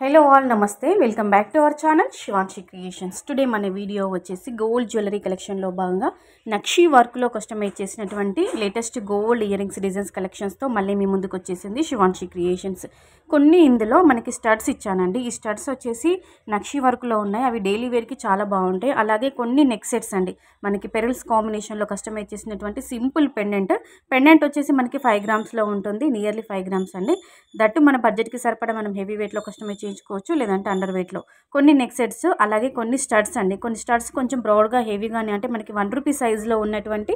Hello all నమస్తే welcome back to our channel Shivanshi creations. Today మన video వచ్చేసి gold jewellery కలెక్షన్లో భాగంగా నక్షీ వర్క్లో కస్టమైజ్ చేసినటువంటి latest gold earrings designs కలెక్షన్స్తో మళ్ళీ మీ ముందుకు వచ్చేసింది శివాన్షి క్రియేషన్స్. కొన్ని ఇందులో మనకి స్టడ్స్ ఇచ్చానండి. ఈ స్టడ్స్ వచ్చేసి నక్షీ వర్క్లో ఉన్నాయి. అవి డైలీ వేర్కి చాలా బాగుంటాయి. అలాగే కొన్ని నెక్ సెట్స్ అండి, మనకి పెరల్స్ కాంబినేషన్లో కస్టమైజ్ చేసినటువంటి సింపుల్ పెండెంట్ వచ్చేసి మనకి 5 గ్రామ్స్లో ఉంటుంది, నియర్లీ 5 గ్రామ్స్ అండి. దట్టు మన బడ్జెట్కి సరిపడా మనం హెవీ వెయిట్లో కస్టమైజ్ చేయించుకోవచ్చు, లేదంటే అండర్ వెయిట్లో. కొన్ని నెక్ సెట్స్, అలాగే కొన్ని స్టడ్స్ అండి. కొన్ని స్టడ్స్ కొంచెం బ్రాడ్గా హెవీగానే, అంటే మనకి 1 రూపీ సైజులో ఉన్నటువంటి,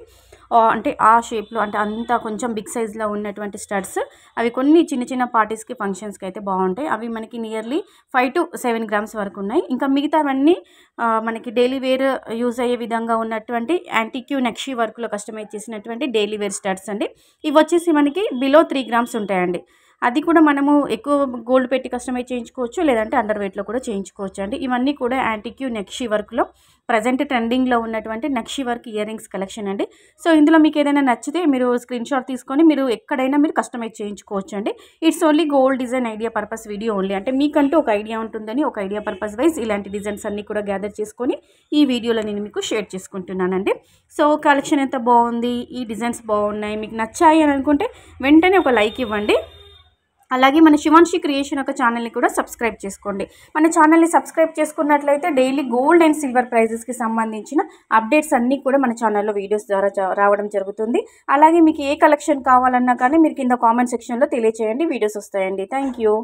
అంటే ఆ షేప్లో, అంటే అంత కొంచెం బిగ్ సైజులో ఉన్నటువంటి స్టడ్స్. అవి కొన్ని చిన్న చిన్న పార్టీస్కి, ఫంక్షన్స్కి అయితే బాగుంటాయి. అవి మనకి నియర్లీ 5 to 7 గ్రామ్స్ వరకు ఉన్నాయి. ఇంకా మిగతావన్నీ మనకి డైలీ వేర్ యూజ్ అయ్యే విధంగా ఉన్నటువంటి యాంటిక్యూ నక్షీ వర్క్లో కస్టమైజ్ చేసినటువంటి డైలీ వేర్ స్టడ్స్ అండి. ఇవి వచ్చేసి మనకి బిలో 3 గ్రామ్స్ ఉంటాయండి. అది కూడా మనము ఎక్కువ గోల్డ్ పెట్టి కస్టమైజ్ చేయించుకోవచ్చు, లేదంటే అండర్ వెయిట్లో కూడా చేయించుకోవచ్చు అండి. ఇవన్నీ కూడా యాంటిక్యూ నక్షీ వర్క్లో ప్రజెంట్ ట్రెండింగ్లో ఉన్నటువంటి nakshi work ear rings collection అండి. సో ఇందులో మీకు ఏదైనా నచ్చితే మీరు స్క్రీన్ షాట్ తీసుకొని మీరు ఎక్కడైనా మీరు కస్టమైజ్ చేయించుకోవచ్చు అండి. It's only gold design idea purpose video only. అంటే మీకంటూ ఒక ఐడియా ఉంటుందని, ఒక ఐడియా పర్పస్ వైజ్ ఇలాంటి డిజైన్స్ అన్నీ కూడా గ్యాదర్ చేసుకొని ఈ వీడియోలో నేను మీకు షేర్ చేసుకుంటున్నానండి. సో కలెక్షన్ ఎంత బాగుంది, ఈ డిజైన్స్ బాగున్నాయి, మీకు నచ్చాయి అని అనుకుంటే వెంటనే ఒక లైక్ ఇవ్వండి. అలాగే మన శివాన్షి క్రియేషన్ ఒక ఛానల్ని కూడా సబ్స్క్రైబ్ చేసుకోండి. మన ఛానల్ని సబ్స్క్రైబ్ చేసుకున్నట్లయితే డైలీ గోల్డ్ అండ్ సిల్వర్ ప్రైజెస్కి సంబంధించిన అప్డేట్స్ అన్నీ కూడా మన ఛానల్లో వీడియోస్ ద్వారా రావడం జరుగుతుంది. అలాగే మీకు ఏ కలెక్షన్ కావాలన్నా కానీ మీరు కింద కామెంట్ సెక్షన్లో తెలియచేయండి, వీడియోస్ వస్తాయండి. Thank you.